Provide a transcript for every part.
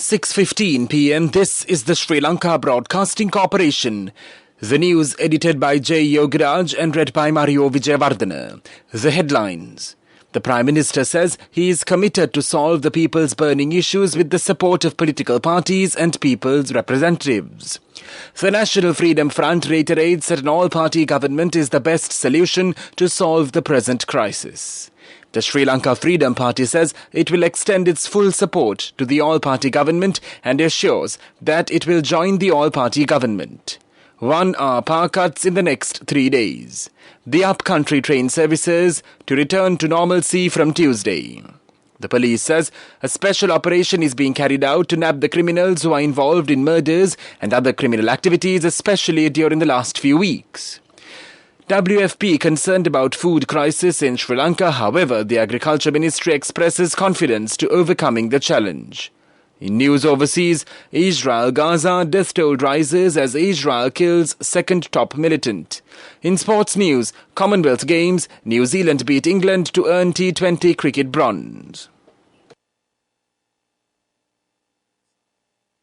6:15 p.m. This is the Sri Lanka Broadcasting Corporation. The news edited by J. Yogiraj and read by Mario Vijayawardena. The headlines. The Prime Minister says he is committed to solve the people's burning issues with the support of political parties and people's representatives. The National Freedom Front reiterates that an all-party government is the best solution to solve the present crisis. The Sri Lanka Freedom Party says it will extend its full support to the all-party government and assures that it will join the all-party government. 1-hour power cuts in the next 3 days. The up-country train services to return to normalcy from Tuesday. The police says a special operation is being carried out to nab the criminals who are involved in murders and other criminal activities, especially during the last few weeks. WFP concerned about food crisis in Sri Lanka. However, the Agriculture Ministry expresses confidence to overcoming the challenge. In news overseas, Israel-Gaza death toll rises as Israel kills second top militant. In sports news, Commonwealth Games, New Zealand beat England to earn T20 cricket bronze.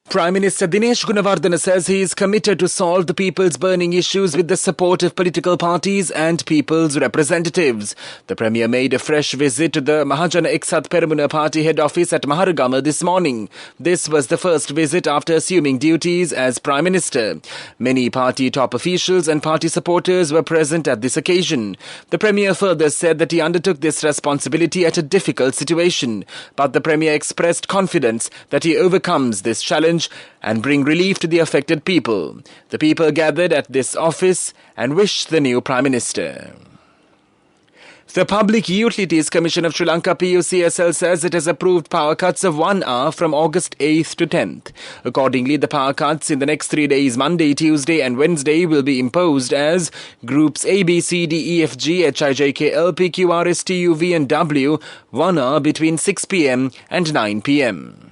Prime Minister Dinesh Gunawardena says he is committed to solve the people's burning issues with the support of political parties and people's representatives. The Premier made a fresh visit to the Mahajana Eksat Peramuna Party head office at Maharagama this morning. This was the first visit after assuming duties as Prime Minister. Many party top officials and party supporters were present at this occasion. The Premier further said that he undertook this responsibility at a difficult situation, but the Premier expressed confidence that he overcomes this challenge and bring relief to the affected people. The people gathered at this office and wished the new Prime Minister. The Public Utilities Commission of Sri Lanka PUCSL says it has approved power cuts of 1 hour from August 8th to 10th. Accordingly, the power cuts in the next 3 days, Monday, Tuesday and Wednesday, will be imposed as Groups A, B, C, D, E, F, G, H, I, J, K, L, P, Q, R, S, T, U, V and W, 1 hour between 6 p.m. and 9 p.m.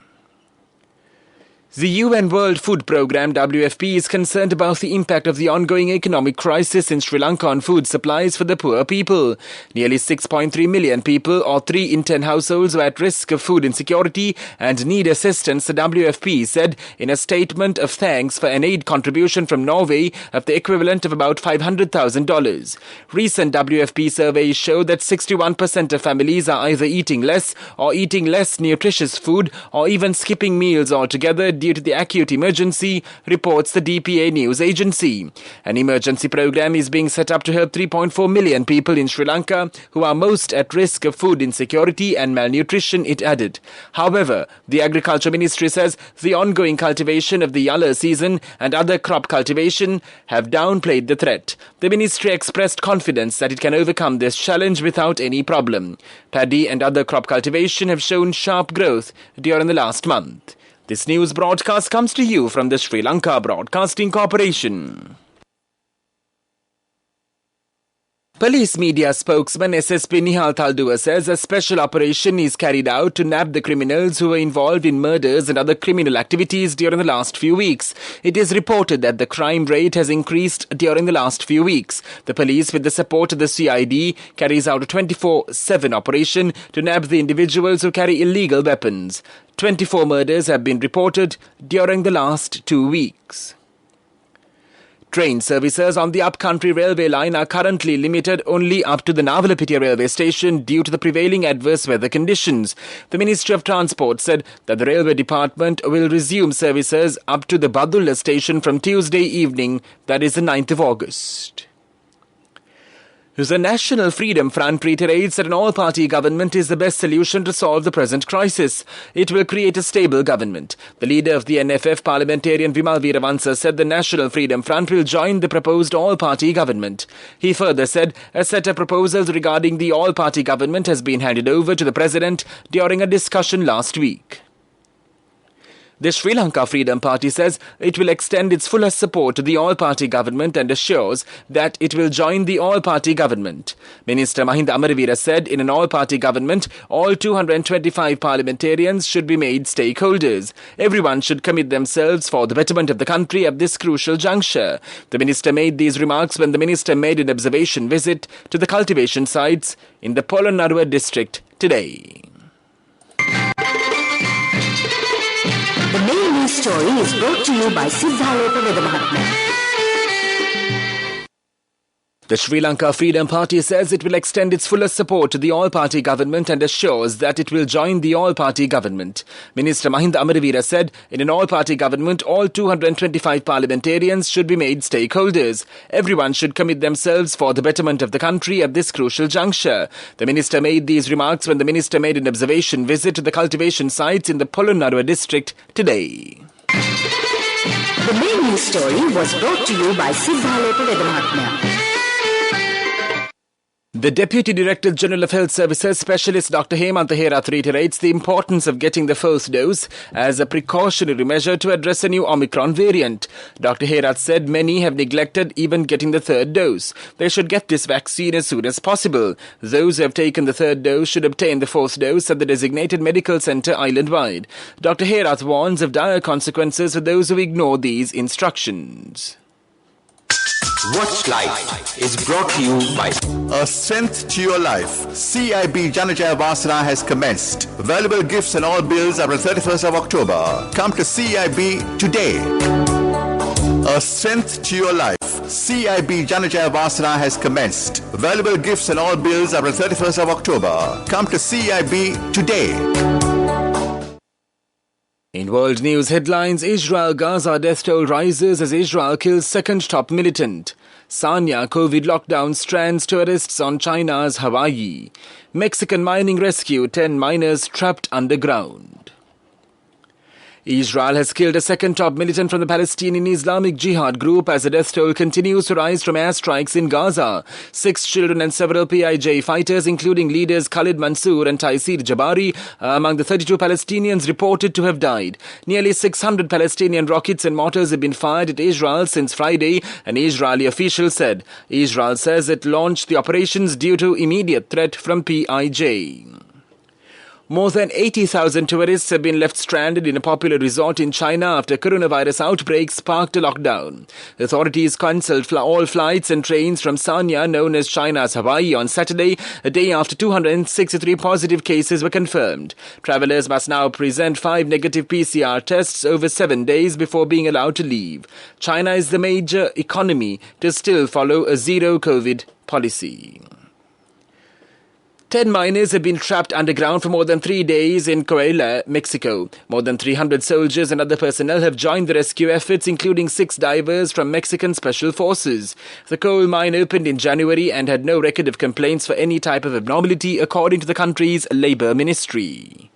The UN World Food Programme WFP is concerned about the impact of the ongoing economic crisis in Sri Lanka on food supplies for the poor people. Nearly 6.3 million people, or 3 in 10 households, are at risk of food insecurity and need assistance, the WFP said in a statement of thanks for an aid contribution from Norway of the equivalent of about $500,000. Recent WFP surveys show that 61% of families are either eating less or eating less nutritious food or even skipping meals altogether due to the acute emergency, reports the DPA news agency. An emergency program is being set up to help 3.4 million people in Sri Lanka who are most at risk of food insecurity and malnutrition, it added. However, the Agriculture Ministry says the ongoing cultivation of the Yalla season and other crop cultivation have downplayed the threat. The ministry expressed confidence that it can overcome this challenge without any problem. Paddy and other crop cultivation have shown sharp growth during the last month. This news broadcast comes to you from the Sri Lanka Broadcasting Corporation. Police media spokesman SSP Nihal Thaldua says a special operation is carried out to nab the criminals who were involved in murders and other criminal activities during the last few weeks. It is reported that the crime rate has increased during the last few weeks. The police, with the support of the CID, carries out a 24/7 operation to nab the individuals who carry illegal weapons. 24 murders have been reported during the last 2 weeks. Train services on the up-country railway line are currently limited only up to the Navalapitiya railway station due to the prevailing adverse weather conditions. The Ministry of Transport said that the railway department will resume services up to the Badulla station from Tuesday evening, that is the 9th of August. The National Freedom Front reiterates that an all-party government is the best solution to solve the present crisis. It will create a stable government. The leader of the NFF, parliamentarian Vimal Veeravansa, said the National Freedom Front will join the proposed all-party government. He further said a set of proposals regarding the all-party government has been handed over to the President during a discussion last week. The Sri Lanka Freedom Party says it will extend its fullest support to the all-party government and assures that it will join the all-party government. Minister Mahinda Amaravira said in an all-party government, all 225 parliamentarians should be made stakeholders. Everyone should commit themselves for the betterment of the country at this crucial juncture. The minister made these remarks when the minister made an observation visit to the cultivation sites in the Polonnaruwa district today. The story is brought to you by Siddhaloka Vedamahatma. The Sri Lanka Freedom Party says it will extend its fullest support to the all-party government and assures that it will join the all-party government. Minister Mahinda Amaravira said, in an all-party government, all 225 parliamentarians should be made stakeholders. Everyone should commit themselves for the betterment of the country at this crucial juncture. The minister made these remarks when the minister made an observation visit to the cultivation sites in the Polonnaruwa district today. The main news story was brought to you by Siddhaloka Vedamahatma. The Deputy Director General of Health Services Specialist Dr. Hemantha Herath reiterates the importance of getting the first dose as a precautionary measure to address a new Omicron variant. Dr. Herath said many have neglected even getting the third dose. They should get this vaccine as soon as possible. Those who have taken the third dose should obtain the fourth dose at the designated medical centre island-wide. Dr. Herath warns of dire consequences for those who ignore these instructions. Watch Life is brought to you by A Strength to Your Life. CIB Janajaya Vasana has commenced. Valuable gifts and all bills are on 31st of October. Come to CIB today. A Strength to Your Life. CIB Janajaya Vasana has commenced. Valuable gifts and all bills are on 31st of October. Come to CIB today. In world news headlines, Israel-Gaza death toll rises as Israel kills second top militant. Sanya COVID lockdown strands tourists on China's Hawaii. Mexican mining rescue 10 miners trapped underground. Israel has killed a second top militant from the Palestinian Islamic Jihad group as the death toll continues to rise from airstrikes in Gaza. 6 children and several PIJ fighters, including leaders Khalid Mansour and Taisir Jabari, are among the 32 Palestinians reported to have died. Nearly 600 Palestinian rockets and mortars have been fired at Israel since Friday, an Israeli official said. Israel says it launched the operations due to immediate threat from PIJ. More than 80,000 tourists have been left stranded in a popular resort in China after coronavirus outbreak sparked a lockdown. Authorities cancelled all flights and trains from Sanya, known as China's Hawaii, on Saturday, a day after 263 positive cases were confirmed. Travellers must now present 5 negative PCR tests over 7 days before being allowed to leave. China is the major economy to still follow a zero-COVID policy. 10 miners have been trapped underground for more than 3 days in Coahuila, Mexico. More than 300 soldiers and other personnel have joined the rescue efforts, including 6 divers from Mexican Special Forces. The coal mine opened in January and had no record of complaints for any type of abnormality, according to the country's labor ministry.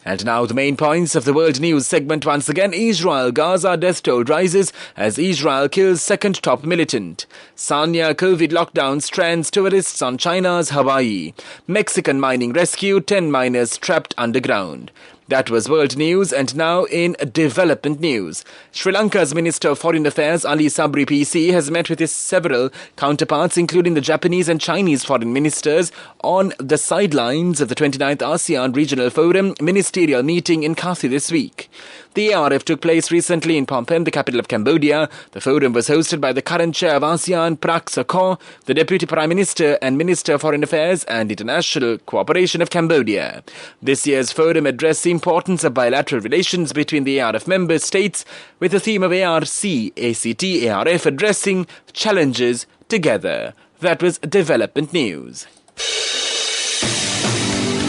And now the main points of the world news segment once again. Israel-Gaza death toll rises as Israel kills second top militant. Sanya COVID lockdown strands tourists on China's Hawaii. Mexican mining rescue 10 miners trapped underground. That was world news, and now in development news. Sri Lanka's Minister of Foreign Affairs Ali Sabri PC has met with his several counterparts, including the Japanese and Chinese foreign ministers, on the sidelines of the 29th ASEAN Regional Forum ministerial meeting in Kathi this week. The ARF took place recently in Phnom Penh, the capital of Cambodia. The forum was hosted by the current chair of ASEAN, Prak Sokhonn, the Deputy Prime Minister and Minister of Foreign Affairs and International Cooperation of Cambodia. This year's forum addressed the importance of bilateral relations between the ARF member states, with the theme of ARC, ACT, ARF addressing challenges together. That was development news.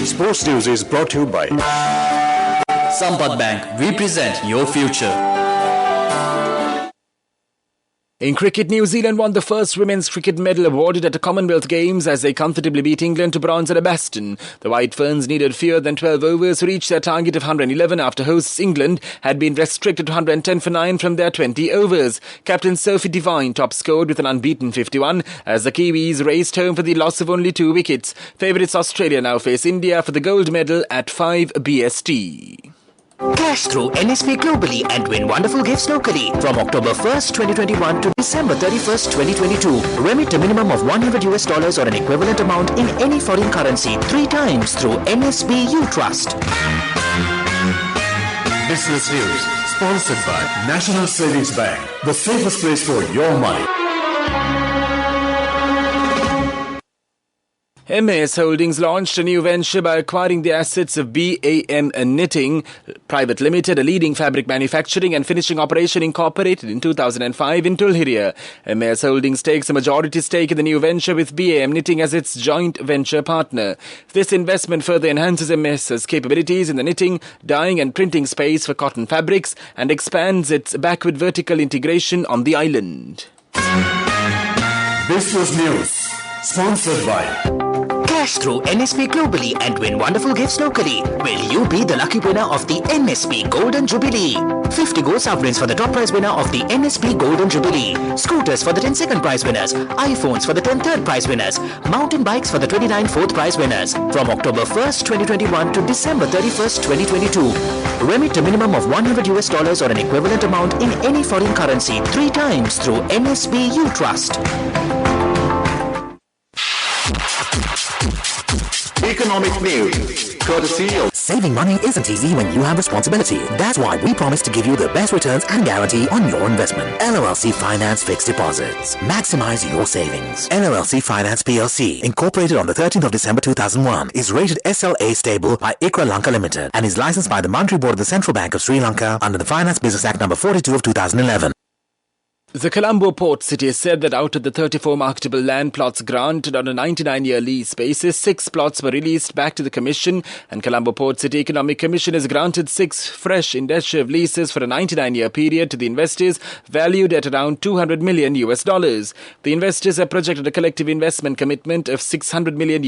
Sports News is brought to you by Sampath Bank. We present your future. In cricket, New Zealand won the first women's cricket medal awarded at the Commonwealth Games as they comfortably beat England to bronze at Edgbaston. The White Ferns needed fewer than 12 overs to reach their target of 111 after hosts England had been restricted to 110 for 9 from their 20 overs. Captain Sophie Devine top-scored with an unbeaten 51 as the Kiwis raced home for the loss of only 2 wickets. Favourites Australia now face India for the gold medal at 5 BST. Cash through NSP globally and win wonderful gifts locally. From October 1st, 2021 to December 31st, 2022. Remit a minimum of $100 or an equivalent amount in any foreign currency 3 times through NSB U Trust. Business News, sponsored by National Savings Bank, the safest place for your money. MAS Holdings launched a new venture by acquiring the assets of BAM Knitting Private Limited, a leading fabric manufacturing and finishing operation incorporated in 2005 in Tulhiria. MAS Holdings takes a majority stake in the new venture with BAM Knitting as its joint venture partner. This investment further enhances MAS's capabilities in the knitting, dyeing and printing space for cotton fabrics and expands its backward vertical integration on the island. This was news, sponsored by Cash through NSP globally and win wonderful gifts locally. Will you be the lucky winner of the NSP Golden Jubilee? 50 gold sovereigns for the top prize winner of the NSP Golden Jubilee. Scooters for the 10 second prize winners. iPhones for the 10 third prize winners. Mountain bikes for the 29 fourth prize winners. From October 1st, 2021 to December 31st, 2022. Remit a minimum of $100 or an equivalent amount in any foreign currency 3 times through NSB U Trust. Economic news, courtesy of Saving money isn't easy when you have responsibility. That's why we promise to give you the best returns and guarantee on your investment. LLC Finance Fixed Deposits. Maximize your savings. LLC Finance PLC, incorporated on the 13th of December 2001, is rated SLA stable by ICRA Lanka Limited and is licensed by the Monetary Board of the Central Bank of Sri Lanka under the Finance Business Act number 42 of 2011. The Colombo Port City has said that out of the 34 marketable land plots granted on a 99-year lease basis, 6 plots were released back to the Commission, and Colombo Port City Economic Commission has granted 6 fresh industrial leases for a 99-year period to the investors, valued at around $200 million. The investors have projected a collective investment commitment of $600 million.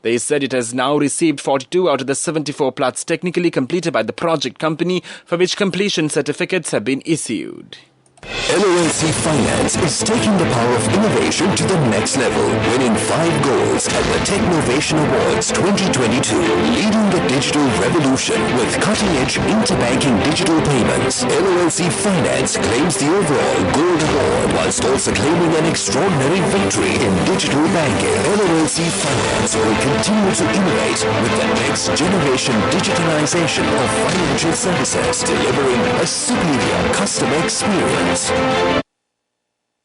They said it has now received 42 out of the 74 plots technically completed by the project company, for which completion certificates have been issued. LOLC Finance is taking the power of innovation to the next level, winning 5 golds at the Technovation Awards 2022, leading the digital revolution with cutting-edge interbanking digital payments. LOLC Finance claims the overall gold award whilst also claiming an extraordinary victory in digital banking. LOLC Finance will continue to innovate with the next generation digitalization of financial services, delivering a superior customer experience.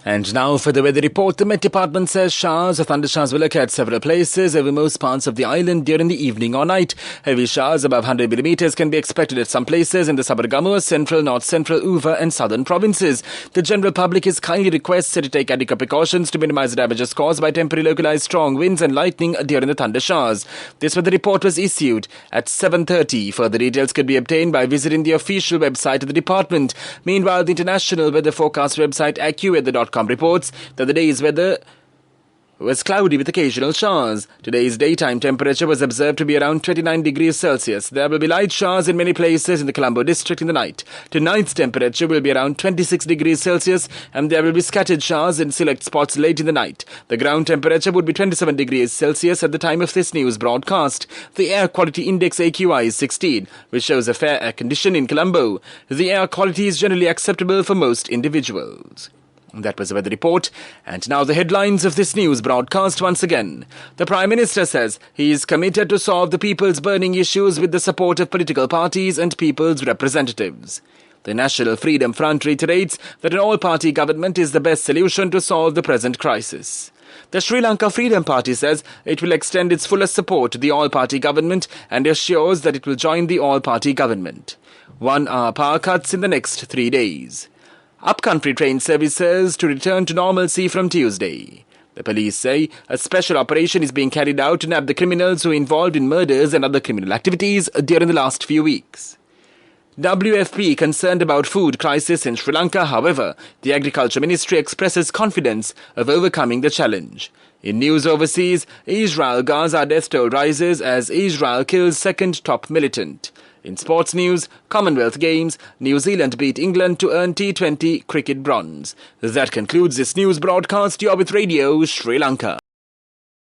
And now for the weather report. The Met Department says showers or thunderstorms will occur at several places over most parts of the island during the evening or night. Heavy showers above 100 millimeters can be expected at some places in the Sabargamuwa, central, north central, Uva and southern provinces. The general public is kindly requested to take adequate precautions to minimize damages caused by temporary localized strong winds and lightning during the thunder showers. This weather report was issued at 7:30. Further details could be obtained by visiting the official website of the department. Meanwhile, the international weather forecast website AccuWeather.com reports that the day's weather was cloudy with occasional showers. Today's daytime temperature was observed to be around 29 degrees Celsius. There will be light showers in many places in the Colombo district in the night. Tonight's temperature will be around 26 degrees Celsius and there will be scattered showers in select spots late in the night. The ground temperature would be 27 degrees Celsius at the time of this news broadcast. The air quality index AQI is 16, which shows a fair air condition in Colombo. The air quality is generally acceptable for most individuals. That was the weather report. And now the headlines of this news broadcast once again. The Prime Minister says he is committed to solve the people's burning issues with the support of political parties and people's representatives. The National Freedom Front reiterates that an all-party government is the best solution to solve the present crisis. The Sri Lanka Freedom Party says it will extend its fullest support to the all-party government and assures that it will join the all-party government. 1-hour power cuts in the next 3 days. Upcountry train services to return to normalcy from Tuesday. The police say a special operation is being carried out to nab the criminals who are involved in murders and other criminal activities during the last few weeks. WFP concerned about food crisis in Sri Lanka. However, the Agriculture Ministry expresses confidence of overcoming the challenge. In news overseas, Israel-Gaza death toll rises as Israel kills second top militant. In sports news, Commonwealth Games, New Zealand beat England to earn T20 cricket bronze. That concludes this news broadcast. You're with Radio Sri Lanka.